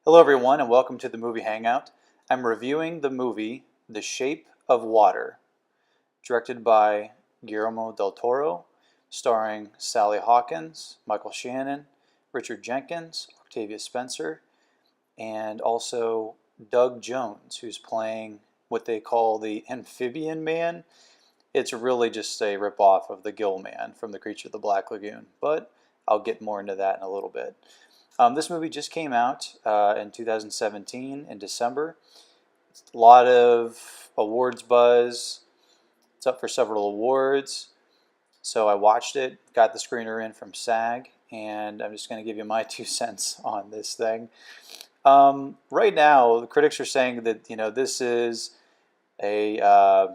Hello everyone and welcome to the movie Hangout. I'm reviewing the movie The Shape of Water, directed by Guillermo del Toro, starring Sally Hawkins, Michael Shannon, Richard Jenkins, Octavia Spencer, and also Doug Jones, who's playing what they call the Amphibian Man. It's really just a ripoff of the Gill Man from The Creature of the Black Lagoon, but I'll get more into that in a little bit. This movie just came out in 2017 in December. It's a lot of awards buzz. It's up for several awards. So I watched it, got the screener in from SAG, and I'm just going to give you my 2 cents on this thing. Right now, the critics are saying that this is a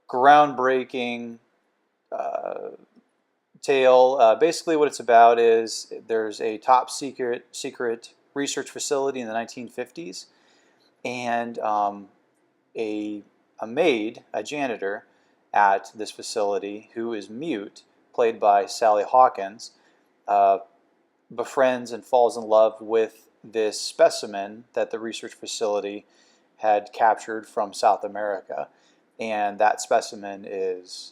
groundbreaking tale. Basically, what it's about is there's a top secret research facility in the 1950s, and a maid, a janitor at this facility who is mute, played by Sally Hawkins, befriends and falls in love with this specimen that the research facility had captured from South America, and that specimen is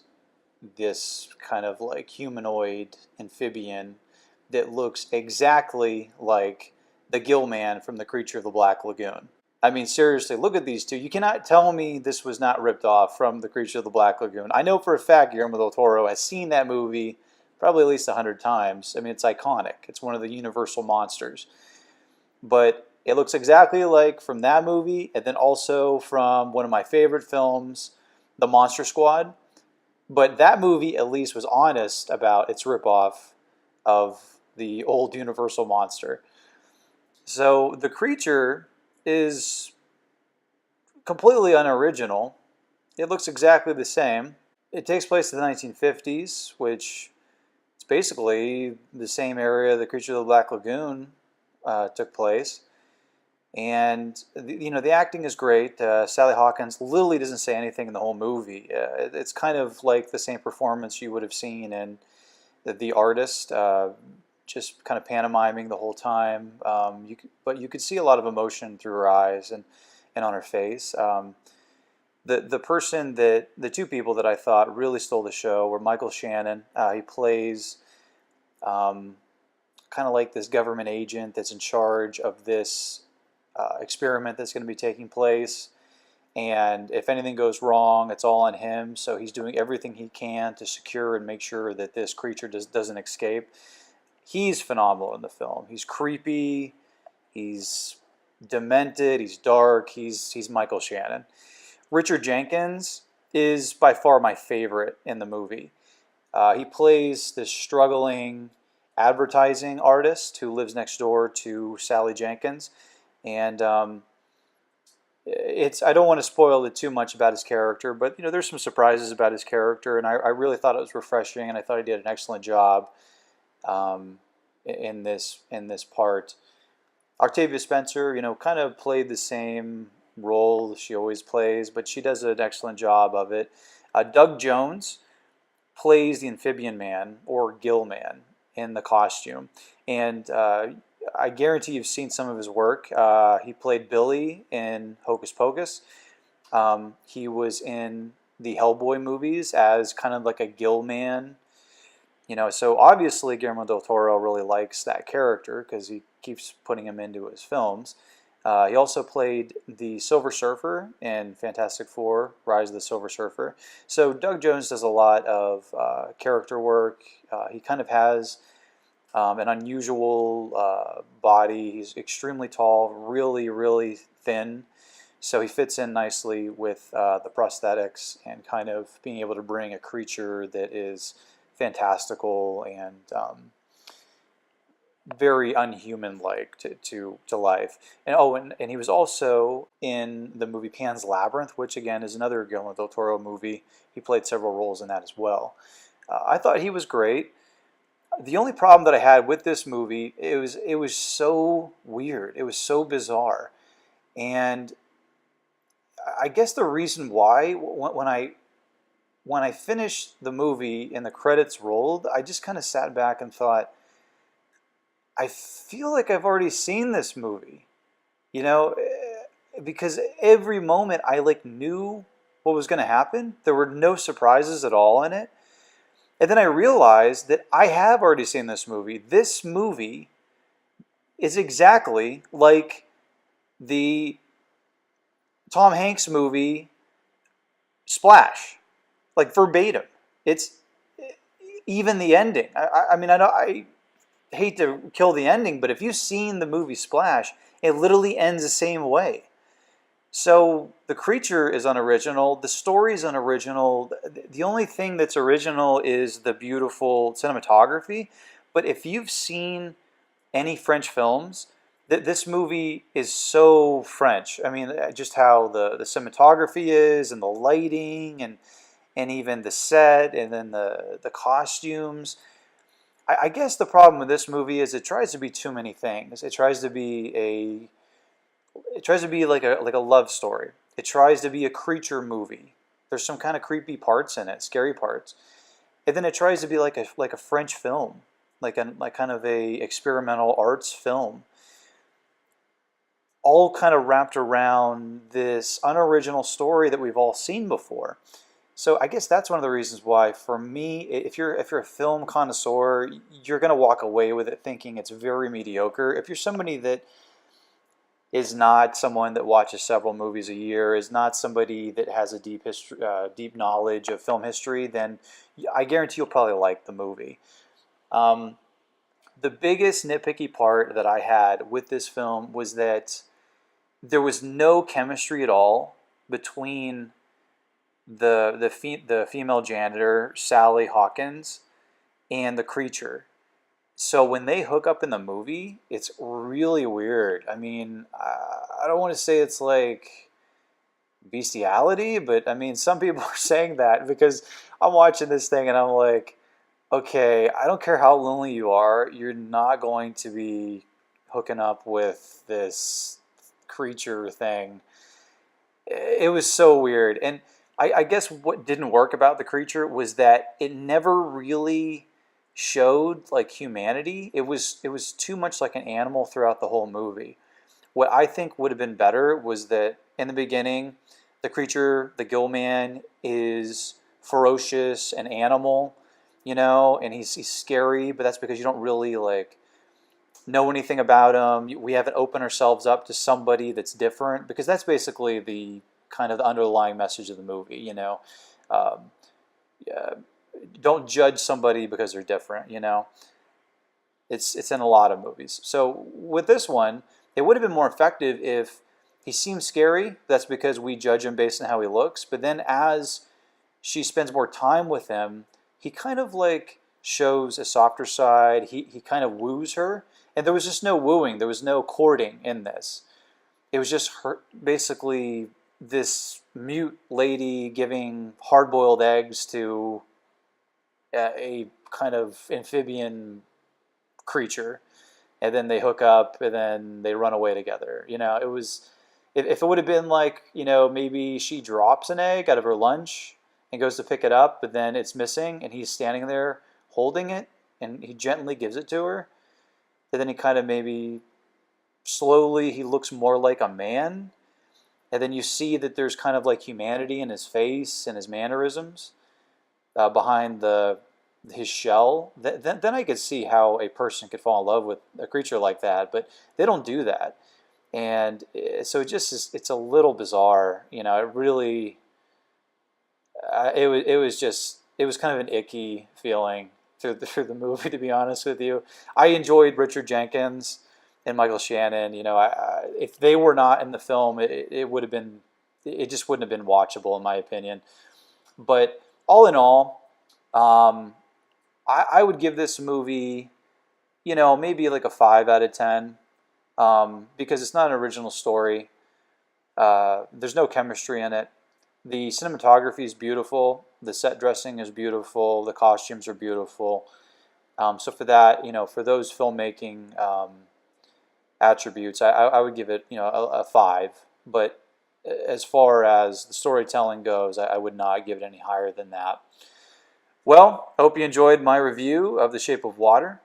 this kind of like humanoid amphibian that looks exactly like the Gill Man from The Creature of the Black Lagoon. I mean, seriously, look at these two. You cannot tell me this was not ripped off from The Creature of the Black Lagoon. I know for a fact Guillermo del Toro has seen that movie probably at least 100 times. I mean, it's iconic. It's one of the universal monsters. But it looks exactly like from that movie, and then also from one of my favorite films, The Monster Squad. But that movie at least was honest about its ripoff of the old Universal monster. So the creature is completely unoriginal. It looks exactly the same. It takes place in the 1950s, which is basically the same area the Creature of the Black Lagoon took place. And the acting is great. Sally Hawkins literally doesn't say anything in the whole movie. It's kind of like the same performance you would have seen in The Artist, just kind of pantomiming the whole time. But you could see a lot of emotion through her eyes and on her face. The two people that I thought really stole the show were Michael Shannon. He plays kind of like this government agent that's in charge of this experiment that's going to be taking place, and if anything goes wrong, it's all on him. So he's doing everything he can to secure and make sure that this creature doesn't escape. He's phenomenal in the film. He's creepy, he's demented, he's dark, he's Michael Shannon. Richard Jenkins is by far my favorite in the movie. He plays this struggling advertising artist who lives next door to Sally Jenkins. And I don't want to spoil it too much about his character, but there's some surprises about his character, and I really thought it was refreshing, and I thought he did an excellent job in this part. Octavia Spencer, kind of played the same role she always plays, but she does an excellent job of it. Doug Jones plays the Amphibian Man, or Gill Man, in the costume, and I guarantee you've seen some of his work. He played Billy in Hocus Pocus. He was in the Hellboy movies as kind of like a Gill Man. So obviously Guillermo del Toro really likes that character because he keeps putting him into his films. He also played the Silver Surfer in Fantastic Four, Rise of the Silver Surfer. So Doug Jones does a lot of character work. He kind of has an unusual body. He's extremely tall, really, really thin. So he fits in nicely with the prosthetics and kind of being able to bring a creature that is fantastical and very unhuman-like to life. And he was also in the movie Pan's Labyrinth, which again is another Guillermo del Toro movie. He played several roles in that as well. I thought he was great. The only problem that I had with this movie, it was so weird. It was so bizarre. And I guess the reason why, when I finished the movie and the credits rolled, I just kind of sat back and thought, I feel like I've already seen this movie, you know, because every moment I like knew what was going to happen. There were no surprises at all in it. And then I realized that I have already seen this movie. This movie is exactly like the Tom Hanks movie Splash, like verbatim. It's even the ending. I mean, I hate to kill the ending, but if you've seen the movie Splash, it literally ends the same way. So the creature is unoriginal. The story is unoriginal. The only thing that's original is the beautiful cinematography. But if you've seen any French films, this movie is so French. I mean, just how the cinematography is and the lighting and even the set and then the costumes. I guess the problem with this movie is it tries to be too many things. It tries to be like a love story. It tries to be a creature movie. There's some kind of creepy parts in it, scary parts. And then it tries to be like a French film, like kind of a experimental arts film, all kind of wrapped around this unoriginal story that we've all seen before. So I guess that's one of the reasons why, for me, if you're a film connoisseur, you're going to walk away with it thinking it's very mediocre. If you're somebody that is not someone that watches several movies a year, is not somebody that has a deep history, deep knowledge of film history, then I guarantee you'll probably like the movie. Um, the biggest nitpicky part that I had with this film was that there was no chemistry at all between the female janitor Sally Hawkins and the creature. So when they hook up in the movie, it's really weird. I mean, I don't want to say it's like bestiality, but I mean, some people are saying that because I'm watching this thing and I'm like, okay, I don't care how lonely you are, you're not going to be hooking up with this creature thing. It was so weird. And I guess what didn't work about the creature was that it never really showed like humanity. It was too much like an animal throughout the whole movie. What I think would have been better was that in the beginning, the creature, the gill man, is ferocious and animal, and he's scary, but that's because you don't really like know anything about him. We haven't opened ourselves up to somebody that's different, because that's basically the kind of the underlying message of the movie. Um, yeah, don't judge somebody because they're different. It's in a lot of movies. So with this one, it would have been more effective if he seems scary. That's because we judge him based on how he looks. But then as she spends more time with him, he kind of like shows a softer side. He kind of woos her. And there was just no wooing. There was no courting in this. It was just her, basically this mute lady giving hard-boiled eggs to a kind of amphibian creature, and then they hook up, and then they run away together. It was, if it would have been like, maybe she drops an egg out of her lunch and goes to pick it up, but then it's missing, and he's standing there holding it, and he gently gives it to her, and then he kind of maybe slowly he looks more like a man, and then you see that there's kind of like humanity in his face and his mannerisms behind his shell. Then I could see how a person could fall in love with a creature like that, but they don't do that, and so it's a little bizarre. It really it was kind of an icky feeling through the movie, to be honest with you. I enjoyed Richard Jenkins and Michael Shannon. If they were not in the film, it would have been, it just wouldn't have been watchable in my opinion. But all in all, I would give this movie, maybe like a 5 out of 10, because it's not an original story. There's no chemistry in it. The cinematography is beautiful. The set dressing is beautiful. The costumes are beautiful. So for that, for those filmmaking attributes, I would give it, a 5. But as far as the storytelling goes, I would not give it any higher than that. Well, I hope you enjoyed my review of The Shape of Water.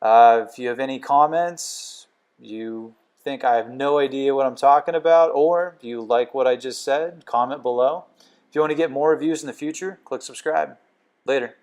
If you have any comments, you think I have no idea what I'm talking about, or you like what I just said, comment below. If you want to get more reviews in the future, click subscribe. Later.